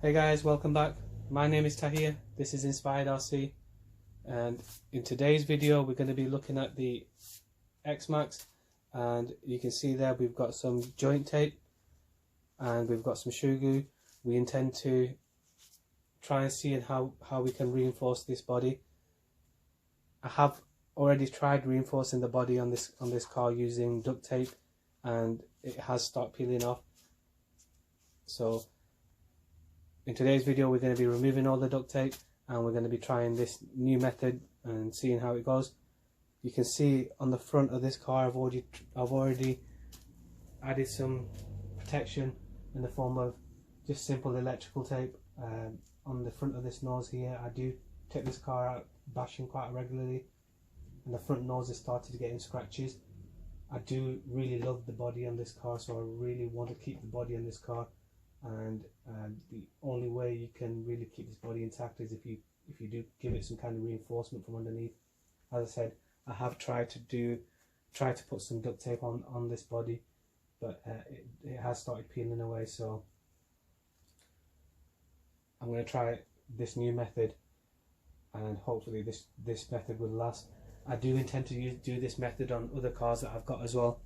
Hey guys, welcome back. My name is Tahir. This is Inspired RC, and in today's video we're going to be looking at the XMAXX, and you can see there we've got some joint tape and we've got some shoe glue. We intend to try and see how we can reinforce this body. I have already tried reinforcing the body on this car using duct tape, and it has started peeling off. So in today's video we're going to be removing all the duct tape and we're going to be trying this new method and seeing how it goes. You can see on the front of this car I've already added some protection in the form of just simple electrical tape. On the front of this nose here, I do take this car out bashing quite regularly, and the front nose is started to get in scratches. I do really love the body on this car, so I really want to keep the body on this car, and the only way you can really keep this body intact is if you do give it some kind of reinforcement from underneath. As I said, I have tried to put some duct tape on this body, but it has started peeling away, so I'm going to try this new method, and hopefully this method will last. I do intend to do this method on other cars that I've got as well,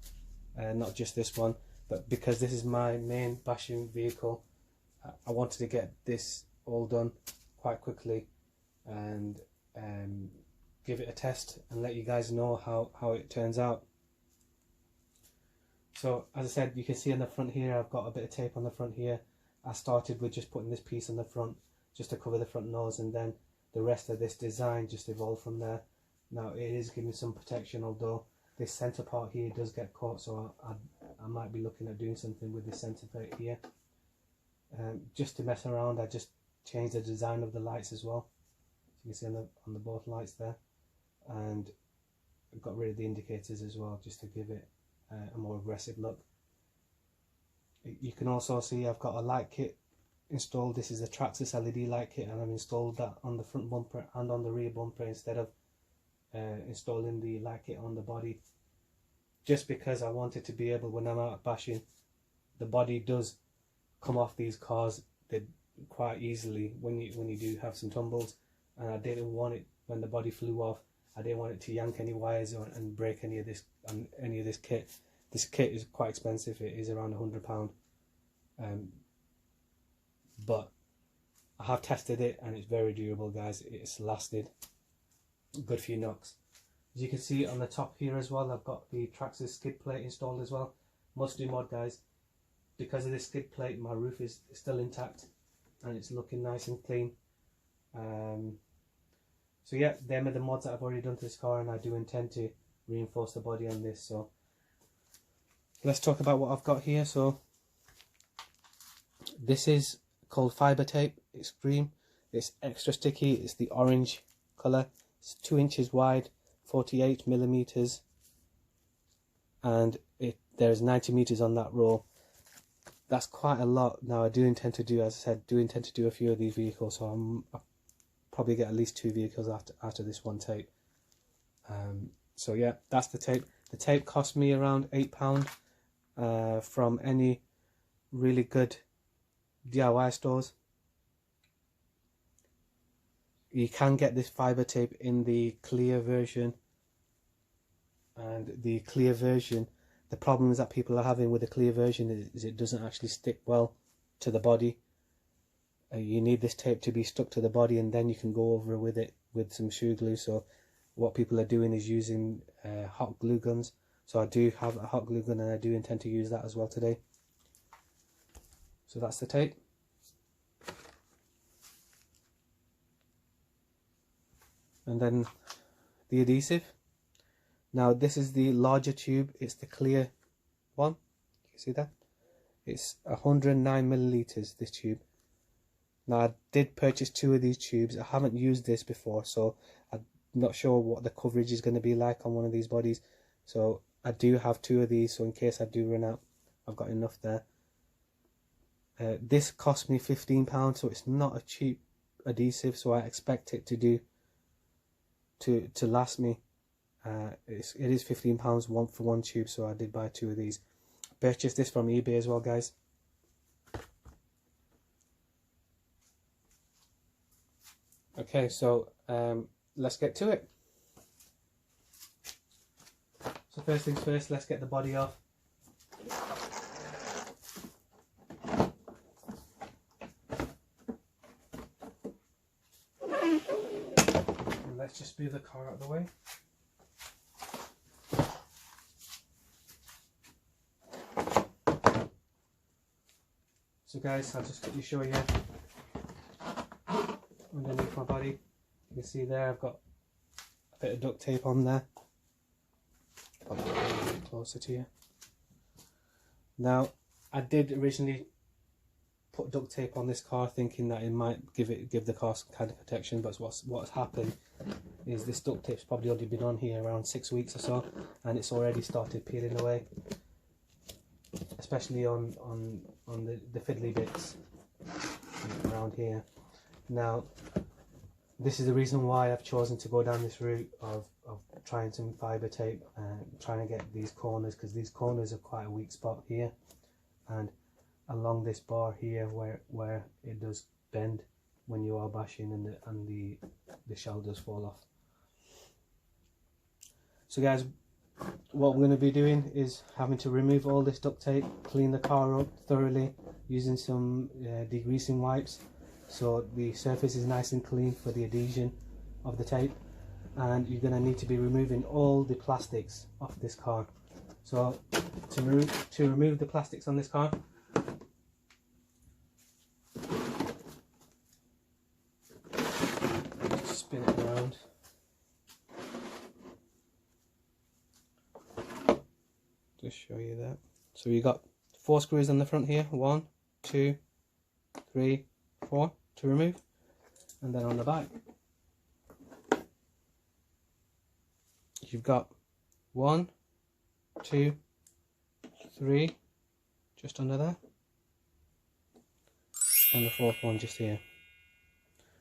not just this one, but because this is my main bashing vehicle, I wanted to get this all done quite quickly and give it a test and let you guys know how it turns out. So as I said, you can see on the front here I've got a bit of tape on the front here. I started with just putting this piece on the front just to cover the front nose, and then the rest of this design just evolved from there. Now it is giving some protection, although this center part here does get caught, so I might be looking at doing something with this center plate here. Just to mess around, I just changed the design of the lights as well. So you can see on the both lights there, and I got rid of the indicators as well just to give it a more aggressive look. You can also see I've got a light kit installed. This is a TRAXXAS LED light kit, and I've installed that on the front bumper and on the rear bumper instead of installing the light kit on the body, just because I wanted to be able, when I'm out bashing, the body does come off these cars quite easily when you do have some tumbles, and I didn't want it, when the body flew off, I didn't want it to yank any wires and break any of this kit. This kit is quite expensive. It is around £100, but I have tested it and it's very durable, guys. It's lasted a good few knocks. As you can see on the top here as well, I've got the TRAXXAS skid plate installed as well. Must do mod, guys. Because of this skid plate, my roof is still intact and it's looking nice and clean. So yeah, them are the mods that I've already done to this car, and I do intend to reinforce the body on this. So let's talk about what I've got here. So this is called fiber tape. It's green, it's extra sticky, it's the orange color. It's 2 inches wide, 48 millimeters, and there's 90 meters on that roll. That's quite a lot. Now I do intend to do, as I said, a few of these vehicles, so I'll probably get at least 2 vehicles after this one tape. So yeah, that's the tape. The tape cost me around £8 from any really good DIY stores. You can get this fiber tape in the clear version, and the clear version, the problems that people are having with the clear version is it doesn't actually stick well to the body. You need this tape to be stuck to the body, and then you can go over with it with some shoe glue. So what people are doing is using hot glue guns. So I do have a hot glue gun, and I do intend to use that as well today. So that's the tape. And then the adhesive. Now this is the larger tube, it's the clear one. You can see that? It's 109 milliliters, this tube. Now I did purchase 2 of these tubes. I haven't used this before, so I'm not sure what the coverage is going to be like on one of these bodies. So I do have 2 of these, so in case I do run out, I've got enough there. This cost me £15, so it's not a cheap adhesive, so I expect it to last me. It is £15 for one tube, so I did buy 2 of these. I purchased this from eBay as well, guys. Okay, so let's get to it. So first things first, let's get the body off. And let's just move the car out of the way. So guys, I'll just quickly show you underneath my body. You can see there I've got a bit of duct tape on there. I'll put it a little bit closer to you. Now, I did originally put duct tape on this car thinking that it might give the car some kind of protection, but what's happened is this duct tape's probably only been on here around 6 weeks or so, and it's already started peeling away, especially on the fiddly bits around here. Now, this is the reason why I've chosen to go down this route of trying some fibre tape and trying to get these corners, because these corners are quite a weak spot here, and along this bar here where it does bend when you are bashing, and the shell does fall off. So guys, what we're going to be doing is having to remove all this duct tape, clean the car up thoroughly using some degreasing wipes, so the surface is nice and clean for the adhesion of the tape. And you're going to need to be removing all the plastics off this car. So to remove the plastics on this car, just spin it around. Just show you that. So you got 4 screws on the front here, 1, 2, 3, 4 to remove, and then on the back you've got 1, 2, 3 just under there, and the 4th one just here.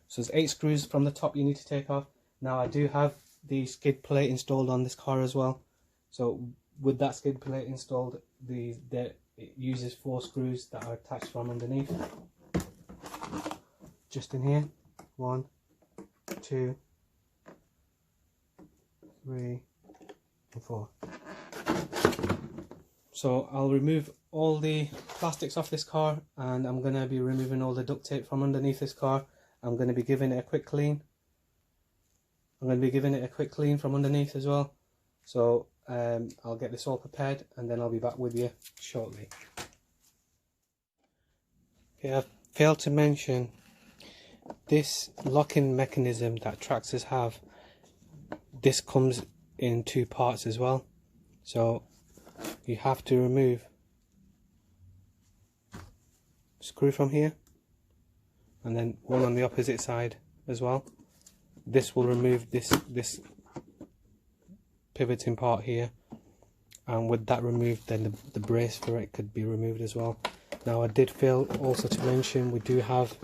So there's 8 screws from the top you need to take off. Now I do have the skid plate installed on this car as well, so with that skid plate installed, it uses 4 screws that are attached from underneath, just in here. 1, 2, 3 and 4. So I'll remove all the plastics off this car, and I'm going to be removing all the duct tape from underneath this car. I'm going to be giving it a quick clean. I'm going to be giving it a quick clean from underneath as well. So I'll get this all prepared and then I'll be back with you shortly. Okay, I've failed to mention this locking mechanism that TRAXXAS have. This comes in 2 parts as well, so you have to remove a screw from here and then one on the opposite side as well. This will remove this pivoting part here, and with that removed, then the brace for it could be removed as well. Now I did fail also to mention we do have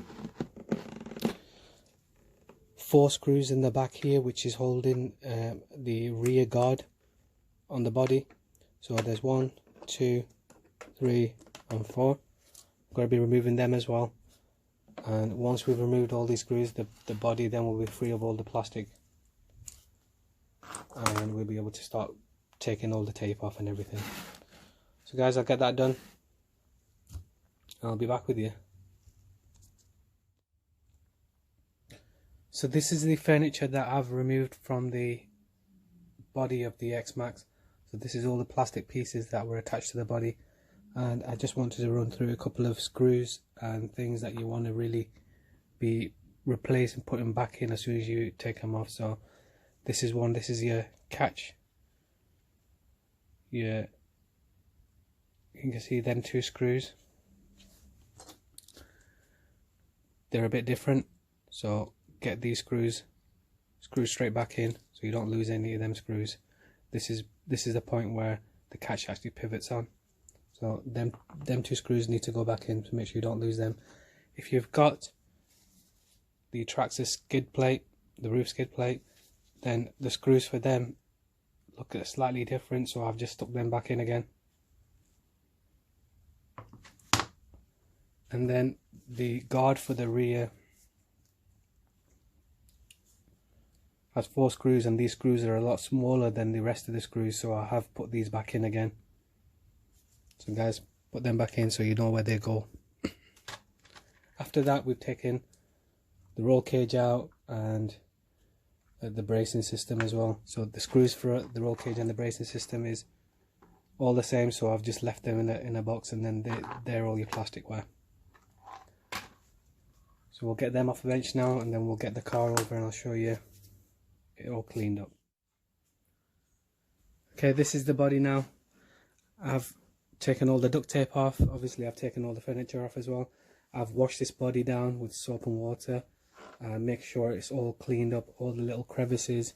4 screws in the back here, which is holding the rear guard on the body. So there's 1, 2, 3 and 4. I'm going to be removing them as well, and once we've removed all these screws, the body then will be free of all the plastic, and we'll be able to start taking all the tape off and everything. So guys, I'll get that done. I'll be back with you. So this is the furniture that I've removed from the body of the XMAXX. So this is all the plastic pieces that were attached to the body, and I just wanted to run through a couple of screws and things that you want to really be replaced and putting back in as soon as you take them off. So this is one. This is your catch. You can see them 2 screws. They're a bit different, so get these screws straight back in so you don't lose any of them screws. This is the point where the catch actually pivots on. So them 2 screws need to go back in to make sure you don't lose them. If you've got the TRAXXAS skid plate, the roof skid plate, then the screws for them look slightly different, so I've just stuck them back in again. And then the guard for the rear has 4 screws, and these screws are a lot smaller than the rest of the screws, so I have put these back in again. So guys, put them back in so you know where they go. After that, we've taken the roll cage out and the bracing system as well. So the screws for the roll cage and the bracing system is all the same, so I've just left them in a box, and then they're all your plasticware. So we'll get them off the bench now, and then we'll get the car over and I'll show you it all cleaned up. Okay, this is the body now. I've taken all the duct tape off. Obviously I've taken all the furniture off as well. I've washed this body down with soap and water and make sure it's all cleaned up, all the little crevices.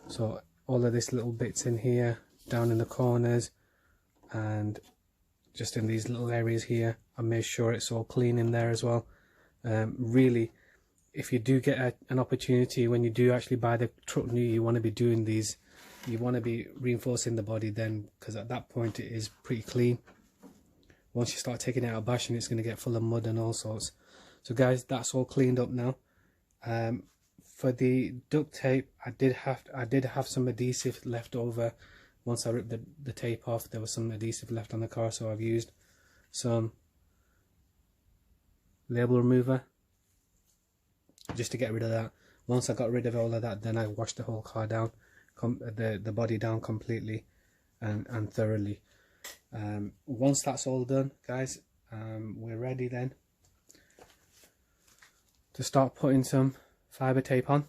So all of these little bits in here, down in the corners, and just in these little areas here, I made sure it's all clean in there as well. Really, if you do get an opportunity, when you do actually buy the truck new, you want to be doing these, you want to be reinforcing the body then, because at that point it is pretty clean. Once you start taking it out bashing, it's going to get full of mud and all sorts. So guys, that's all cleaned up now. For the duct tape, I did have some adhesive left over. Once I ripped the tape off, there was some adhesive left on the car, so I've used some label remover just to get rid of that. Once I got rid of all of that, then I washed the whole car down, the body down completely and thoroughly. Once that's all done, guys, we're ready then to start putting some fiber tape on.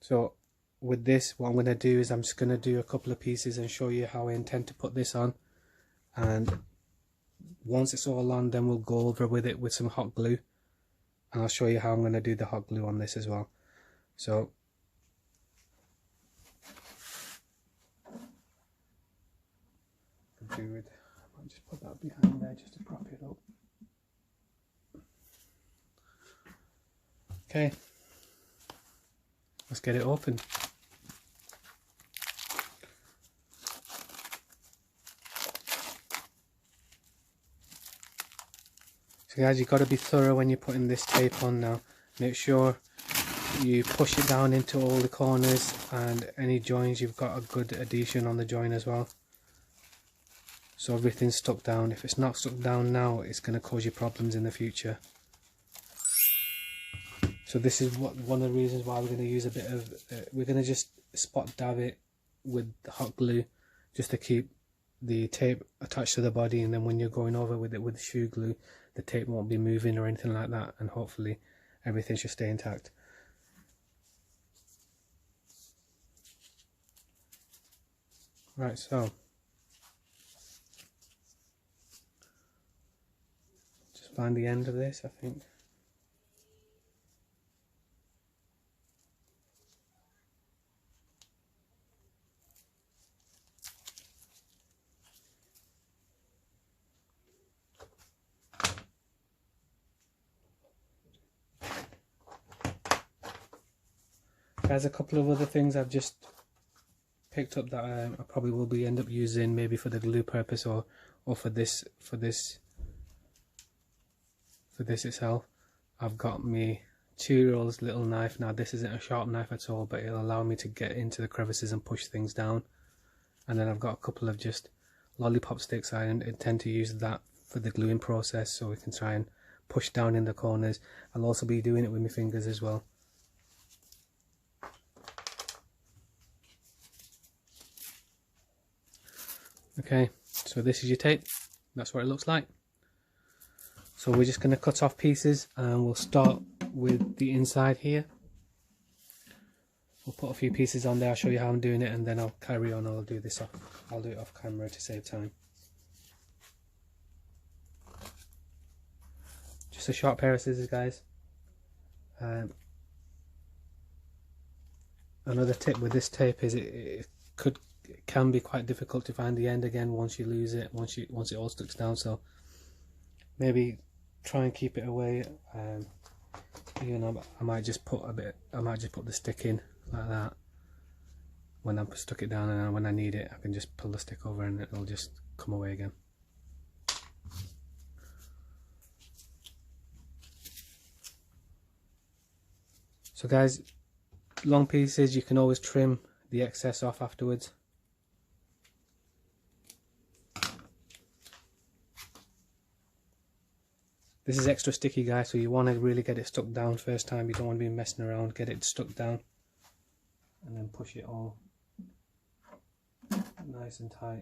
So with this, what I'm going to do is I'm just going to do a couple of pieces and show you how I intend to put this on, and once it's all on, then we'll go over with it with some hot glue, and I'll show you how I'm going to do the hot glue on this as well. So I'll just put that behind there just to prop it up. Okay, let's get it open. So guys, you've got to be thorough when you're putting this tape on now. Make sure you push it down into all the corners, and any joins, you've got a good adhesion on the join as well, so everything's stuck down. If it's not stuck down now, it's going to cause you problems in the future. So this is one of the reasons why we're going to use a bit of, we're going to just spot dab it with hot glue just to keep the tape attached to the body, and then when you're going over with it with the shoe glue, the tape won't be moving or anything like that, and hopefully everything should stay intact. Right, so just find the end of this, I think. There's a couple of other things I've just picked up that I probably will end up using, maybe for the glue purpose or for this itself. I've got me 2-year-old's little knife. Now this isn't a sharp knife at all, but it'll allow me to get into the crevices and push things down. And then I've got a couple of just lollipop sticks. I intend to use that for the gluing process, so we can try and push down in the corners. I'll also be doing it with my fingers as well. Okay, so this is your tape. That's what it looks like. So we're just going to cut off pieces, and we'll start with the inside here. We'll put a few pieces on there. I'll show you how I'm doing it, and then I'll carry on. I'll do it off camera to save time. Just a sharp pair of scissors, guys. Another tip with this tape is it can be quite difficult to find the end again once you lose it, once it all sticks down. So maybe try and keep it away. I might just put the stick in like that when I've stuck it down, and when I need it, I can just pull the stick over and it'll just come away again. So guys, long pieces, you can always trim the excess off afterwards. This is extra sticky, guys, so you want to really get it stuck down first time. You don't want to be messing around. Get it stuck down and then push it all nice and tight.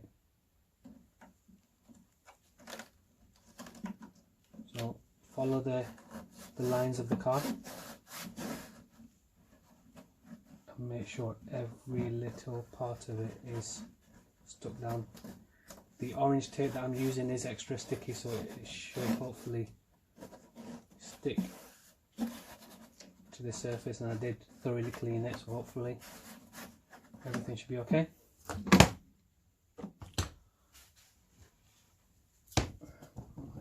So follow the lines of the card and make sure every little part of it is stuck down. The orange tape that I'm using is extra sticky, so it should hopefully stick to the surface, and I did thoroughly clean it, so hopefully everything should be okay. I'll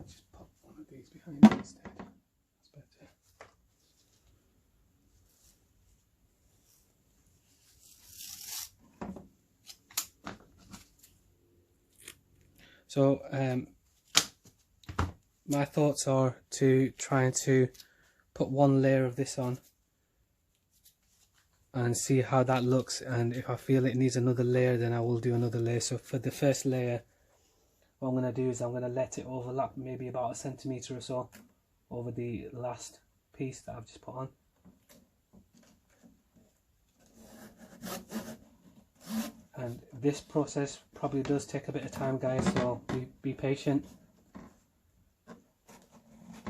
just pop one of these behind it instead. That's better. So my thoughts are to try to put one layer of this on and see how that looks, and if I feel it needs another layer, then I will do another layer. So for the first layer, what I'm going to do is I'm going to let it overlap maybe about 1 centimetre or so over the last piece that I've just put on. And this process probably does take a bit of time, guys, so be patient.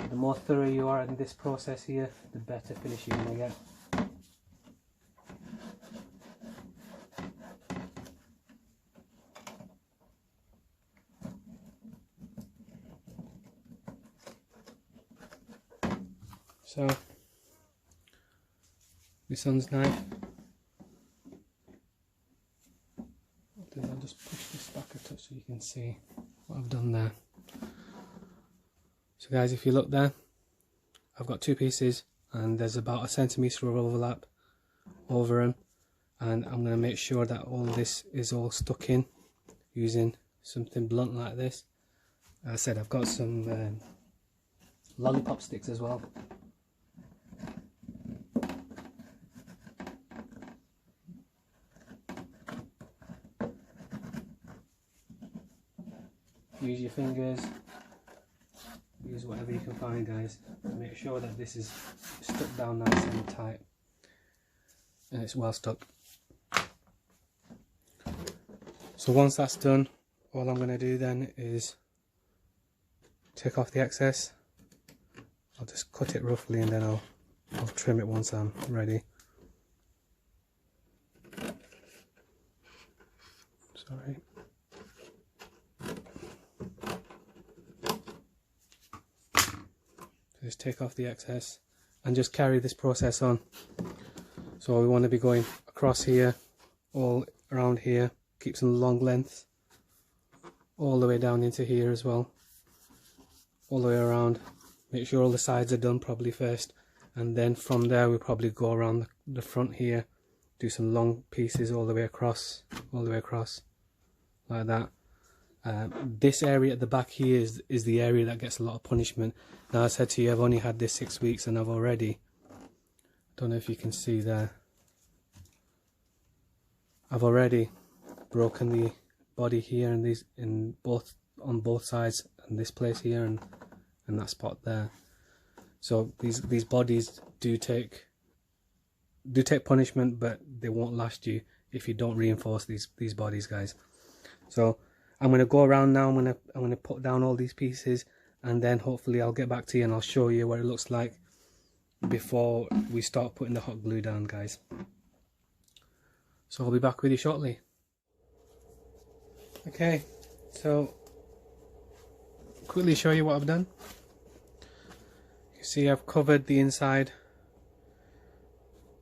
The more thorough you are in this process here, the better finish you're going to get. So, this one's knife. I'll just push this back a touch so you can see what I've done there. So guys, if you look there, I've got two pieces and there's about 1 centimetre of overlap over them, and I'm going to make sure that all this is all stuck in using something blunt like this. As I said, I've got some lollipop sticks as well. Use your fingers, use whatever you can find, guys, to make sure that this is stuck down nice and tight and it's well stuck. So once that's done, all I'm going to do then is take off the excess. I'll just cut it roughly and then I'll trim it once I'm ready. Sorry. Just take off the excess and just carry this process on. So we want to be going across here, all around here, keep some long length, all the way down into here as well, all the way around. Make sure all the sides are done properly first, and then from there we'll probably go around the front here, do some long pieces all the way across, like that. This area at the back here is the area that gets a lot of punishment. Now, I said to you, I've only had this 6 weeks and I've already, don't know if you can see there, I've already broken the body here and these on both sides, and this place here and that spot there. So these bodies do take punishment, but they won't last you if you don't reinforce these bodies, guys. So I'm going to go around now. I'm going to put down all these pieces, and then hopefully I'll get back to you and I'll show you what it looks like before we start putting the hot glue down, guys. So I'll be back with you shortly. Okay, so quickly show you what I've done. You see I've covered the inside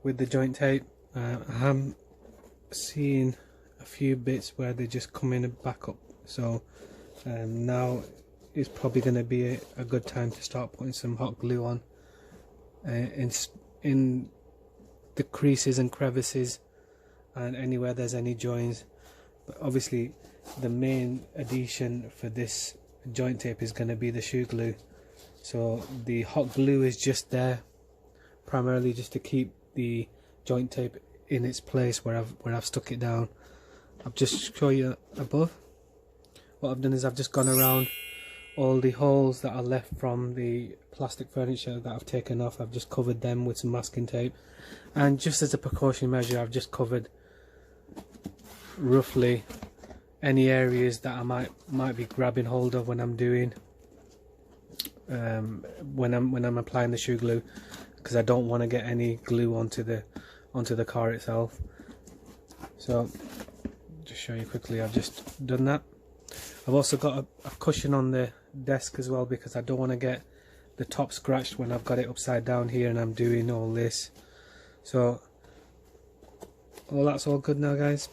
with the joint tape. I'm seeing a few bits where they just come in and back up, so now is probably going to be a good time to start putting some hot glue on in the creases and crevices and anywhere there's any joins. But obviously the main addition for this joint tape is going to be the shoe glue, so the hot glue is just there primarily just to keep the joint tape in its place where I've stuck it down. I'll just show you above. What I've done is I've just gone around all the holes that are left from the plastic furniture that I've taken off. I've just covered them with some masking tape, and just as a precaution measure, I've just covered roughly any areas that I might be grabbing hold of when I'm doing when I'm applying the shoe glue, because I don't want to get any glue onto the car itself. So just show you quickly, I've just done that. I've also got a cushion on the desk as well, because I don't want to get the top scratched when I've got it upside down here and I'm doing all this. So that's all good now, guys.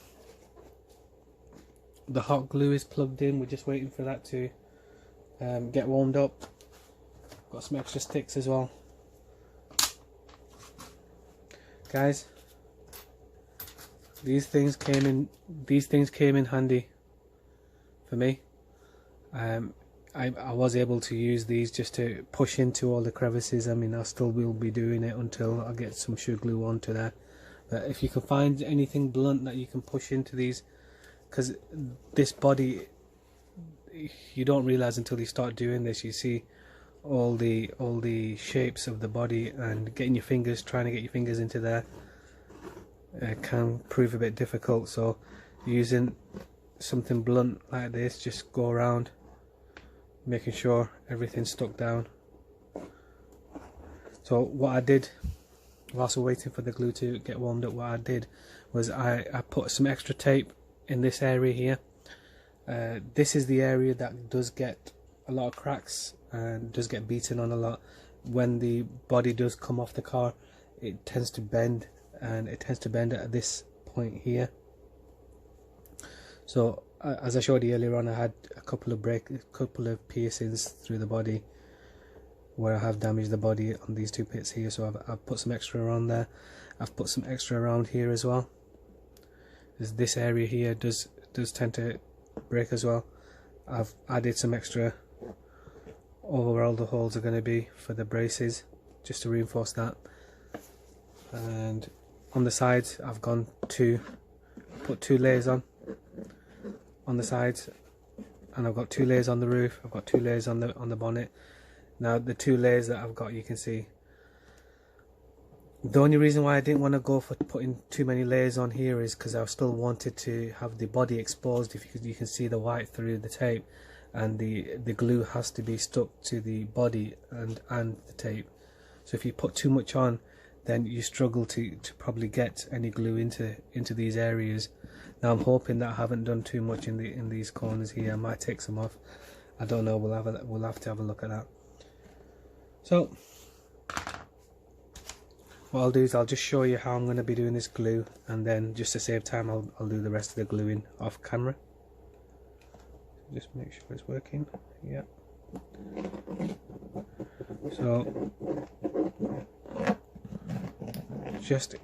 The hot glue is plugged in, we're just waiting for that to get warmed up. Got some extra sticks as well. Guys, these things came in handy for me. I was able to use these just to push into all the crevices. I mean, I still will be doing it until I get some shoe glue onto there. But if you can find anything blunt that you can push into these, because this body, you don't realize until you start doing this, you see all the shapes of the body, and trying to get your fingers into there can prove a bit difficult. So using something blunt like this, just go around making sure everything's stuck down. So what I did whilst we're waiting for the glue to get warmed up, what I did was I put some extra tape in this area here. This is the area that does get a lot of cracks and does get beaten on a lot. When the body does come off the car, it tends to bend, and it tends to bend at this point here. So as I showed you earlier on, I had a couple of piercings through the body where I have damaged the body on these two pits here. So I've put some extra around there. I've put some extra around here as well, as this area here does tend to break as well. I've added some extra over where all the holes are going to be for the braces, just to reinforce that. And on the sides, I've put 2 layers on the sides, and I've got 2 layers on the roof. I've got 2 layers on the bonnet. Now the 2 layers that I've got, you can see, the only reason why I didn't want to go for putting too many layers on here is because I still wanted to have the body exposed. If you can see the white through the tape, and the glue has to be stuck to the body and the tape. So if you put too much on, then you struggle to probably get any glue into these areas. Now I'm hoping that I haven't done too much in these corners here. I might take some off. I don't know. We'll have to have a look at that. So what I'll do is I'll just show you how I'm going to be doing this glue, and then just to save time, I'll do the rest of the gluing off camera. Just make sure it's working. Yeah. So just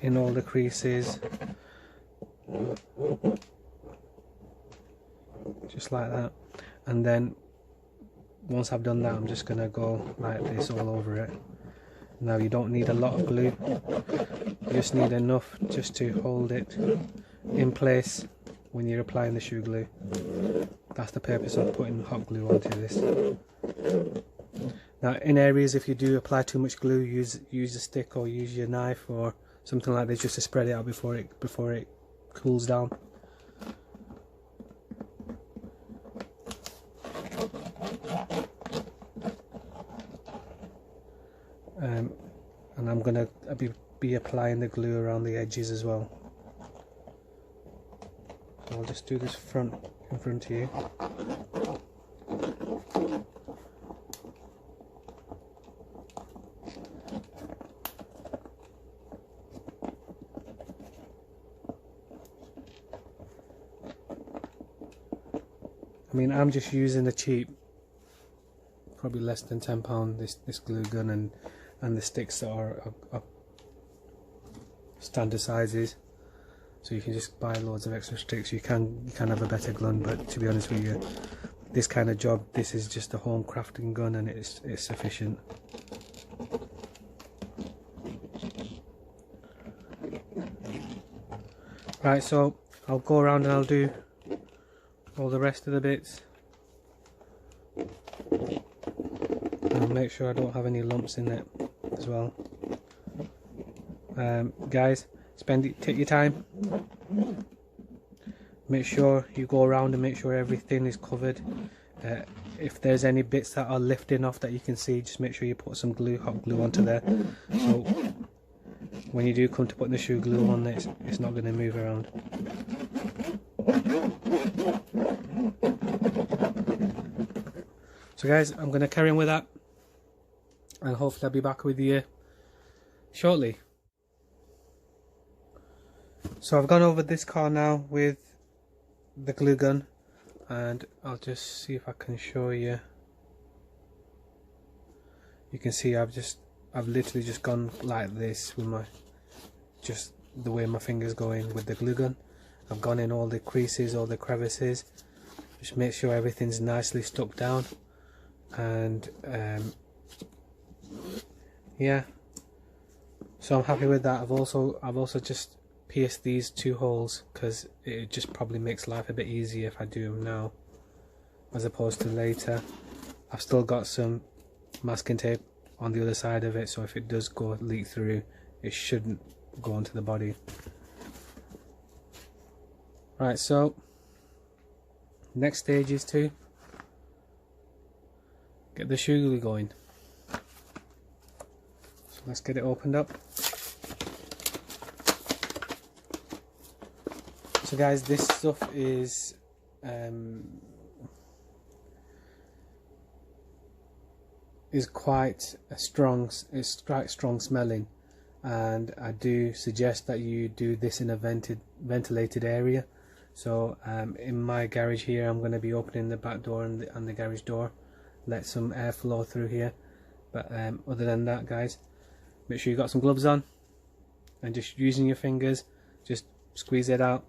in all the creases, just like that. And then once I've done that, I'm just gonna go like this all over it. Now you don't need a lot of glue, you just need enough just to hold it in place when you're applying the shoe glue. That's the purpose of putting hot glue onto this. Now in areas, if you do apply too much glue, use a stick or use your knife or something like this just to spread it out before it cools down. And I'm gonna be applying the glue around the edges as well. So I'll just do this in front of you. I mean, I'm just using a cheap, probably less than £10 this glue gun, and the sticks that are standard sizes. So you can just buy loads of extra sticks. You can have a better gun, but to be honest with you, this kind of job, this is just a home crafting gun, and it's sufficient. Right, so I'll go around and I'll do all the rest of the bits. And make sure I don't have any lumps in it as well. Guys, take your time. Make sure you go around and make sure everything is covered. If there's any bits that are lifting off that you can see, just make sure you put some glue, hot glue onto there. So when you do come to put the shoe glue on, it's not going to move around. So guys, I'm going to carry on with that, and hopefully I'll be back with you shortly. So I've gone over this car now with the glue gun, and I'll just see if I can show you. You can see I've literally just gone like this with just the way my fingers going with the glue gun. I've gone in all the creases, all the crevices, just make sure everything's nicely stuck down. And yeah, so I'm happy with that. I've also just pierced these 2 holes because it just probably makes life a bit easier if I do them now as opposed to later. I've still got some masking tape on the other side of it, so if it does go leak through, it shouldn't go onto the body. Right, so next stage is to get the shoe glue going. So let's get it opened up. So guys, this stuff is quite strong. It's quite strong smelling, and I do suggest that you do this in a ventilated area. So in my garage here, I'm going to be opening the back door and the garage door, let some air flow through here. But other than that, guys, make sure you got some gloves on, and just using your fingers, just squeeze it out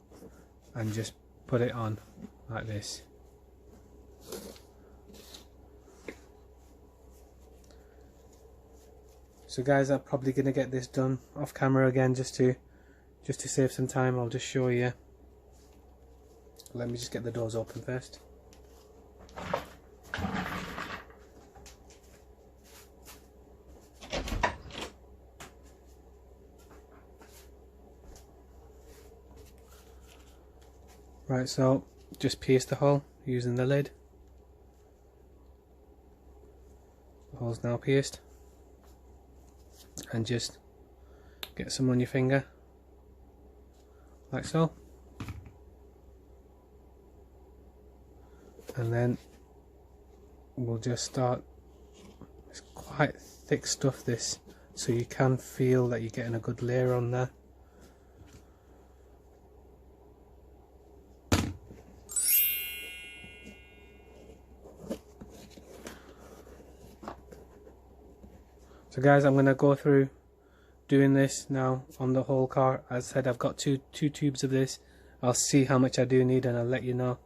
and just put it on like this. So guys, I'm probably going to get this done off camera again just to save some time. I'll just show you. Let me just get the doors open first. Right, so just pierce the hole using the lid. The hole's now pierced, and just get some on your finger like so, and then we'll just start. It's quite thick stuff, this, so you can feel that you're getting a good layer on there. So guys, I'm going to go through doing this now on the whole car. As I said, I've got two tubes of this. I'll see how much I do need, and I'll let you know,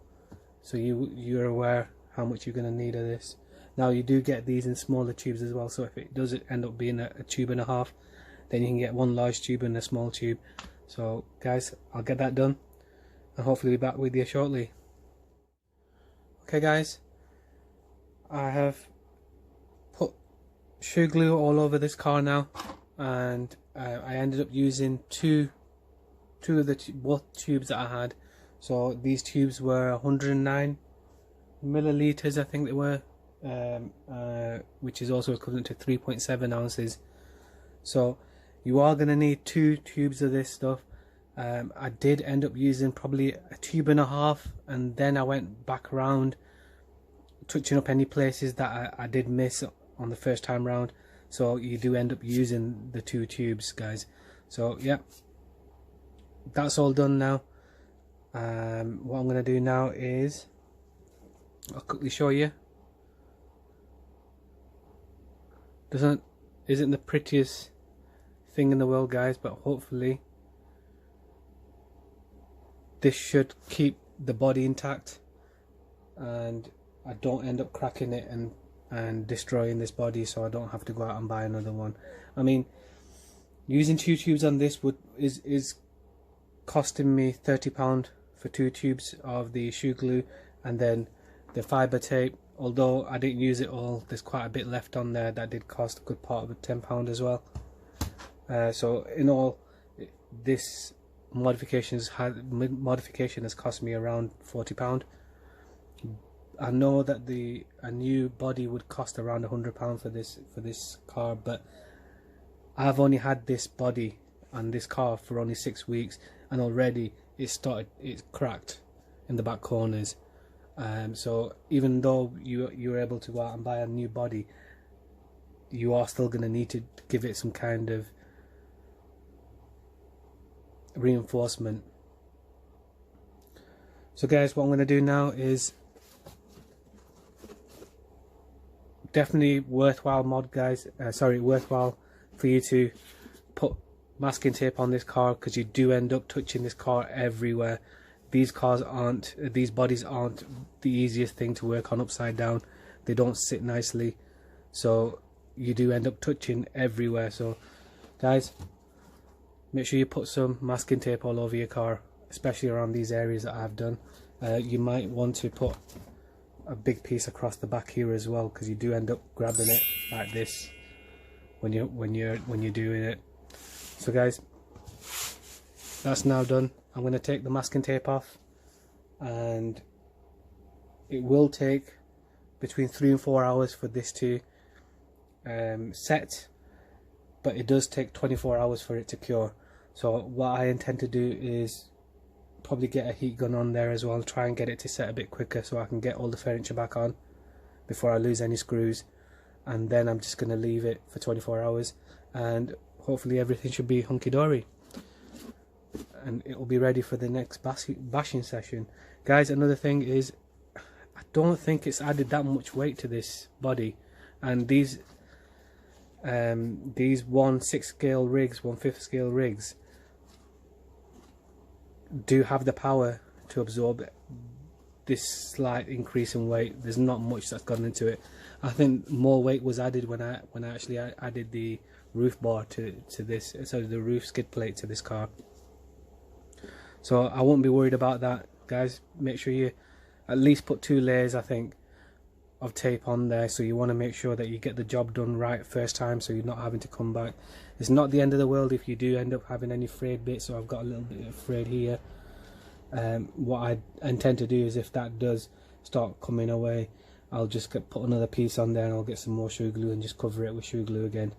so you're aware how much you're going to need of this. Now you do get these in smaller tubes as well, so if it does end up being a tube and a half, then you can get one large tube and a small tube. So guys, I'll get that done and hopefully be back with you shortly. Okay guys, I have put shoe glue all over this car now, and I ended up using two of the both tubes that I had. So these tubes were 109 milliliters, I think they were, which is also equivalent to 3.7 ounces. So you are going to need 2 tubes of this stuff. I did end up using probably a tube and a half, and then I went back around touching up any places that I did miss on the first time round. So you do end up using the 2 tubes, guys. So yeah, that's all done now. What I'm going to do now is I'll quickly show you. Isn't the prettiest thing in the world, guys, but hopefully this should keep the body intact and I don't end up cracking it and destroying this body, so I don't have to go out and buy another one. I mean, using 2 tubes on this is costing me £30 for 2 tubes of the shoe glue, and then the fibre tape. Although I didn't use it all, there's quite a bit left on there that did cost a good part of £10 as well. So in all, this modification has cost me around £40. I know that a new body would cost around £100 for this car, but I've only had this body and this car for only 6 weeks, and already it's cracked in the back corners. So even though you're able to go out and buy a new body, you are still going to need to give it some kind of reinforcement. So guys, what I'm going to do now is definitely worthwhile worthwhile for you to put masking tape on this car, because you do end up touching this car everywhere. These bodies aren't the easiest thing to work on upside down. They don't sit nicely, so you do end up touching everywhere. So guys, make sure you put some masking tape all over your car, especially around these areas that I've done. You might want to put a big piece across the back here as well, because you do end up grabbing it like this when you're doing it. So guys, that's now done. I'm going to take the masking tape off, and it will take between 3 and 4 hours for this to set, but it does take 24 hours for it to cure. So what I intend to do is probably get a heat gun on there as well, try and get it to set a bit quicker so I can get all the furniture back on before I lose any screws, and then I'm just going to leave it for 24 hours and hopefully everything should be hunky-dory and it will be ready for the next bashing session. Guys, another thing is, I don't think it's added that much weight to this body, and these 1/6 scale rigs, 1/5 scale rigs do have the power to absorb this slight increase in weight. There's not much that's gone into it. I think more weight was added when I actually added the roof bar to this, so the roof skid plate to this car. So I won't be worried about that, guys. Make sure you at least put 2 layers, I think, of tape on there. So you want to make sure that you get the job done right first time, so you're not having to come back. It's not the end of the world if you do end up having any frayed bits. So I've got a little bit of frayed here. What I intend to do is, if that does start coming away, I'll just put another piece on there and I'll get some more shoe glue and just cover it with shoe glue again.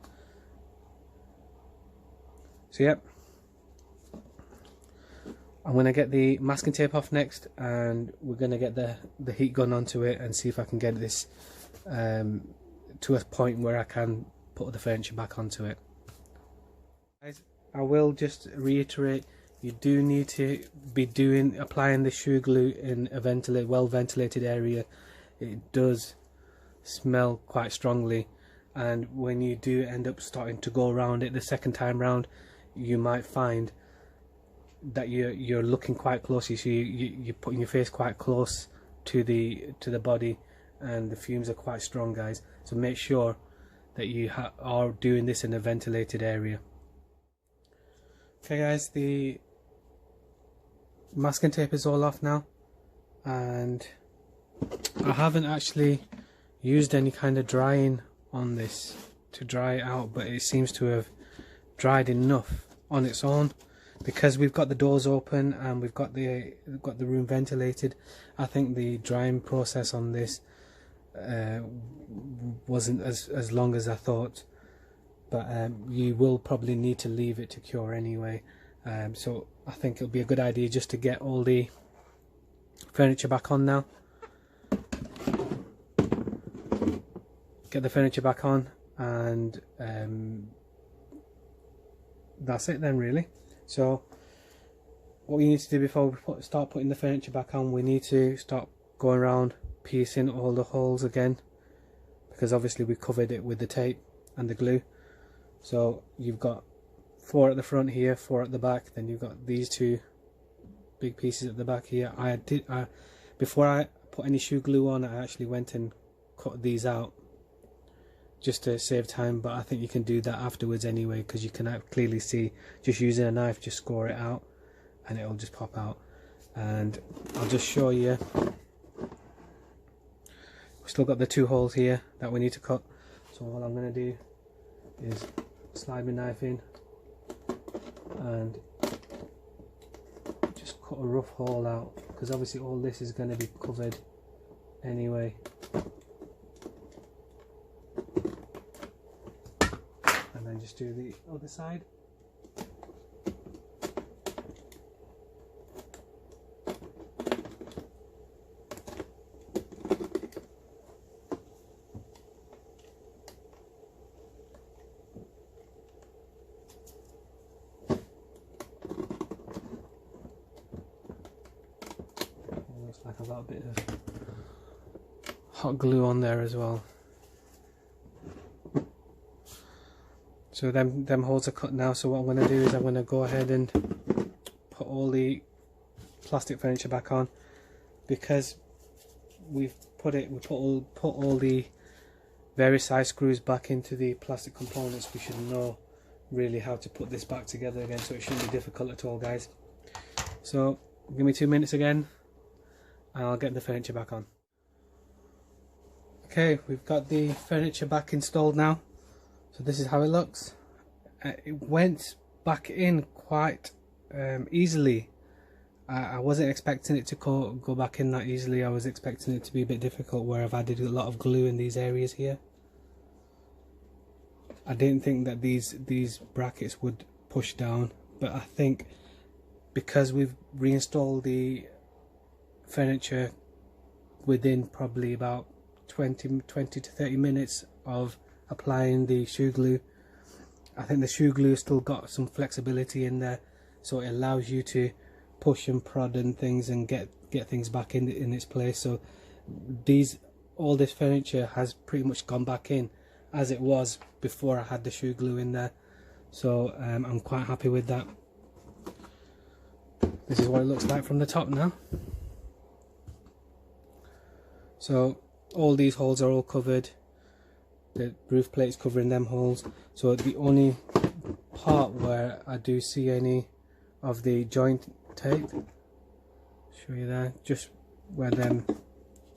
So yep, I'm going to get the masking tape off next, and we're going to get the heat gun onto it and see if I can get this to a point where I can put the furniture back onto it. Guys, I will just reiterate, you do need to be applying the shoe glue in a well ventilated area. It does smell quite strongly, and when you do end up starting to go around it the second time round, you might find that you're looking quite closely, so you're putting your face quite close to the body, and the fumes are quite strong, guys. So make sure that you are doing this in a ventilated area. Okay guys, the masking tape is all off now, and I haven't actually used any kind of drying on this to dry it out, but it seems to have dried enough on its own, because we've got the doors open and we've got the room ventilated. I think the drying process on this wasn't as long as I thought, but you will probably need to leave it to cure anyway. So I think it'll be a good idea just to get all the furniture back on now. Get the furniture back on, and that's it then, really. So what we need to do before we start putting the furniture back on, we need to start going around piecing all the holes again, because obviously we covered it with the tape and the glue. So you've got 4 at the front here, 4 at the back, then you've got these 2 big pieces at the back here. Before I put any shoe glue on, I actually went and cut these out just to save time, but I think you can do that afterwards anyway, because you can clearly see, just using a knife, just score it out, and it'll just pop out. And I'll just show you, we've still got the 2 holes here that we need to cut. So what I'm going to do is slide my knife in and just cut a rough hole out, because obviously all this is going to be covered anyway. And then just do the other side. Looks like I've got a bit of hot glue on there as well. So them holes are cut now, so what I'm going to do is I'm going to go ahead and put all the plastic furniture back on, because we put all the various size screws back into the plastic components. We should know really how to put this back together again, so it shouldn't be difficult at all, guys. So give me 2 minutes again and I'll get the furniture back on. Okay, we've got the furniture back installed now. So this is how it looks. It went back in quite easily. I wasn't expecting it to go back in that easily. I was expecting it to be a bit difficult, where I've added a lot of glue in these areas here. I didn't think that these brackets would push down, but I think because we've reinstalled the furniture within probably about 20 to 30 minutes of applying the shoe glue, I think the shoe glue still got some flexibility in there, so it allows you to push and prod and things and get things back in its place. So all this furniture has pretty much gone back in as it was before I had the shoe glue in there. So I'm quite happy with that. This is what it looks like from the top now. So all these holes are all covered. The roof plate's covering them holes. So the only part where I do see any of the joint tape, show you there, just where them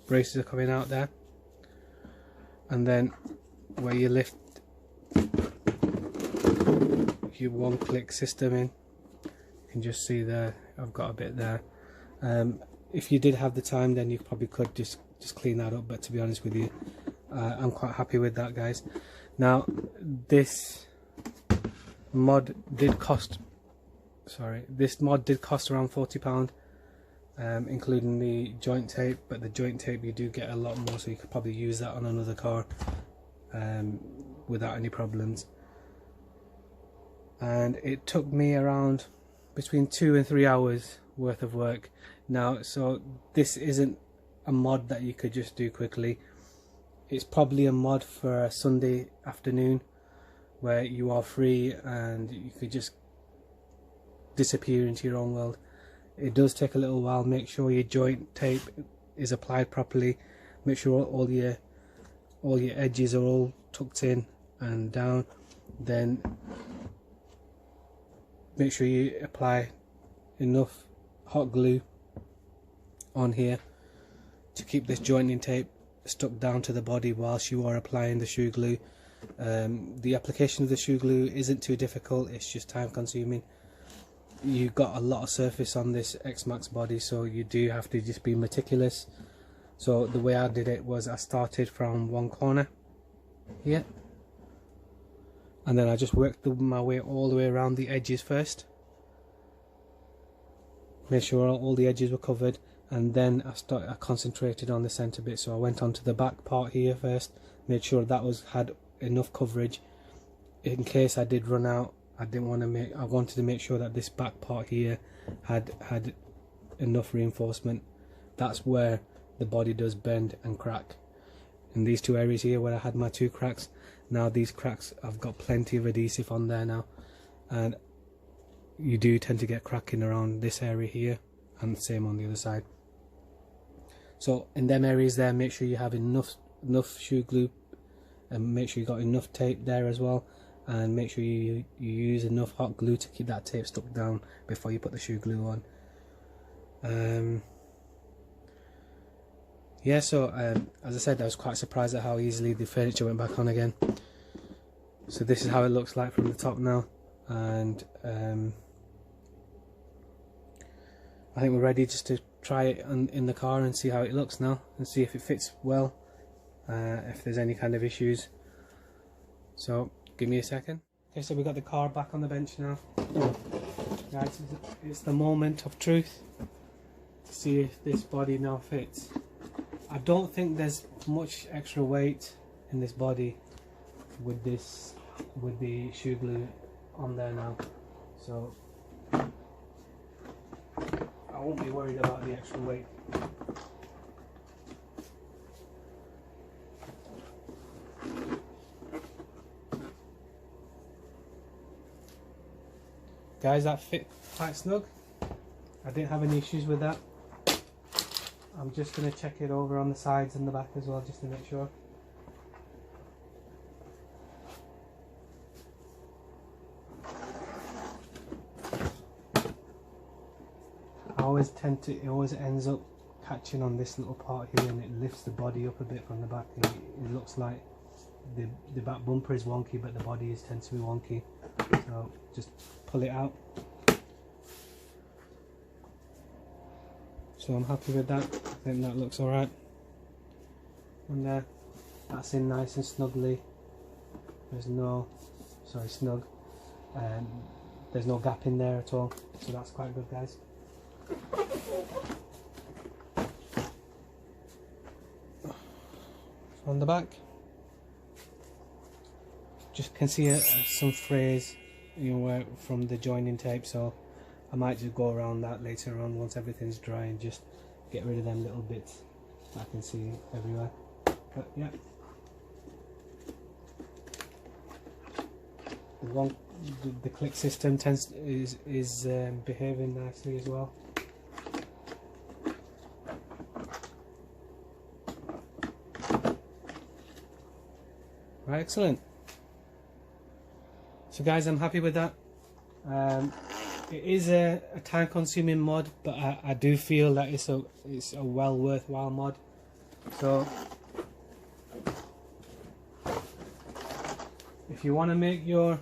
braces are coming out there, and then where you lift your one-click system in, you can just see there I've got a bit there. If you did have the time, then you probably could just clean that up, but to be honest with you, I'm quite happy with that, guys. Now this mod did cost around £40, including the joint tape, but the joint tape you do get a lot more, so you could probably use that on another car without any problems. And it took me around between 2 and 3 hours worth of work. Now, so this isn't a mod that you could just do quickly. It's probably a mod for a Sunday afternoon where you are free and you could just disappear into your own world. It does take a little while. Make sure your joint tape is applied properly. Make sure all your edges are all tucked in and down. Then make sure you apply enough hot glue on here to keep this joining tape stuck down to the body whilst you are applying the shoe glue. The application of the shoe glue isn't too difficult, it's just time consuming. You've got a lot of surface on this XMAXX body, so you do have to just be meticulous. So the way I did it was I started from one corner here, and then I just worked my way all the way around the edges first. Made sure all the edges were covered, and then I concentrated on the center bit. So I went on to the back part here first, made sure that had enough coverage in case I did run out. I wanted to make sure that this back part here had enough reinforcement. That's where the body does bend and crack. In these two areas here where I had my 2 cracks, now these cracks, I've got plenty of adhesive on there now, and you do tend to get cracking around this area here, and the same on the other side. So in them areas there, make sure you have enough shoe glue, and make sure you got enough tape there as well. and make sure you use enough hot glue to keep that tape stuck down before you put the shoe glue on. Yeah, so as I said, I was quite surprised at how easily the furniture went back on again. So this is how it looks like from the top now, and I think we're ready just to try it in the car and see how it looks now, and see if it fits well, if there's any kind of issues. So give me a second. Okay, so we got the car back on the bench now. Guys, it's the moment of truth to see if this body now fits. I don't think there's much extra weight in this body with the shoe glue on there now, so I won't be worried about the extra weight. Guys, that fit quite snug. I didn't have any issues with that. I'm just going to check it over on the sides and the back as well, just to make sure. It always ends up catching on this little part here, and it lifts the body up a bit from the back, and it looks like the back bumper is wonky, but the body tends to be wonky. So just pull it out. So I'm happy with that. I think that looks alright. And there, that's in nice and snugly. There's no, sorry, snug. There's no gap in there at all. So that's quite good, guys. On the back, just can see some frays, you know, from the joining tape. So I might just go around that later on once everything's dry and just get rid of them little bits I can see everywhere. But yeah, the click system is behaving nicely as well. Right, excellent. So guys, I'm happy with that. It is a time-consuming mod, but I do feel that it's a well worthwhile mod. So if you want to make your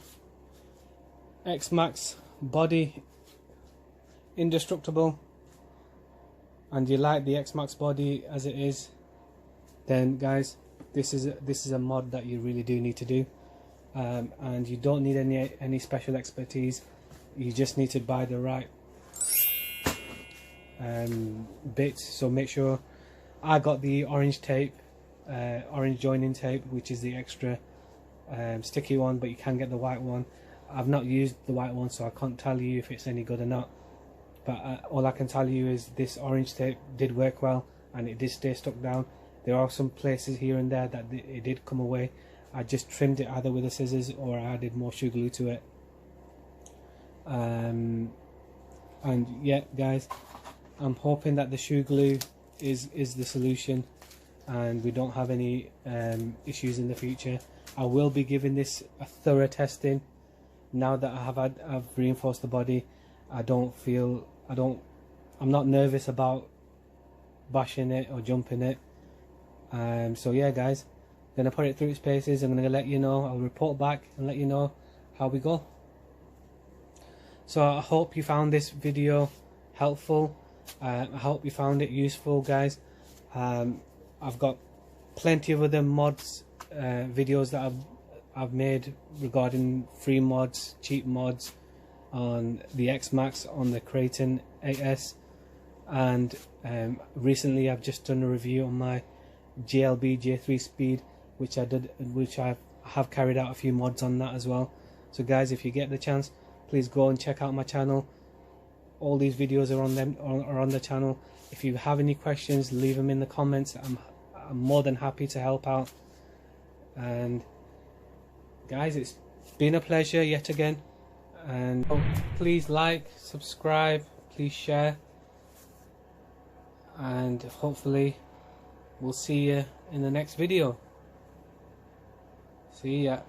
XMAXX body indestructible and you like the XMAXX body as it is, then guys, this is a mod that you really do need to do. And you don't need any special expertise. You just need to buy the right bits. So make sure, I got the orange tape, orange joining tape, which is the extra sticky one, but you can get the white one. I've not used the white one, so I can't tell you if it's any good or not, but all I can tell you is this orange tape did work well, and it did stay stuck down. There are some places here and there that it did come away. I just trimmed it either with the scissors or I added more shoe glue to it. And yeah guys, I'm hoping that the shoe glue is the solution and we don't have any issues in the future. I will be giving this a thorough testing now that I've reinforced the body. I'm not nervous about bashing it or jumping it. So yeah guys, I'm going to put it through its paces. I'm going to let you know, I'll report back and let you know how we go. So I hope you found this video helpful. I hope you found it useful, guys. I've got plenty of other mods videos that I've made regarding free mods, cheap mods on the XMAXX, on the Kraton 8S, and recently I've just done a review on my JLB J3 Speed, which I have carried out a few mods on that as well. So guys, if you get the chance, please go and check out my channel. All these videos are on the channel. If you have any questions, leave them in the comments. I'm more than happy to help out. And guys, it's been a pleasure yet again. And please like, subscribe, please share, and hopefully we'll see you in the next video. See ya.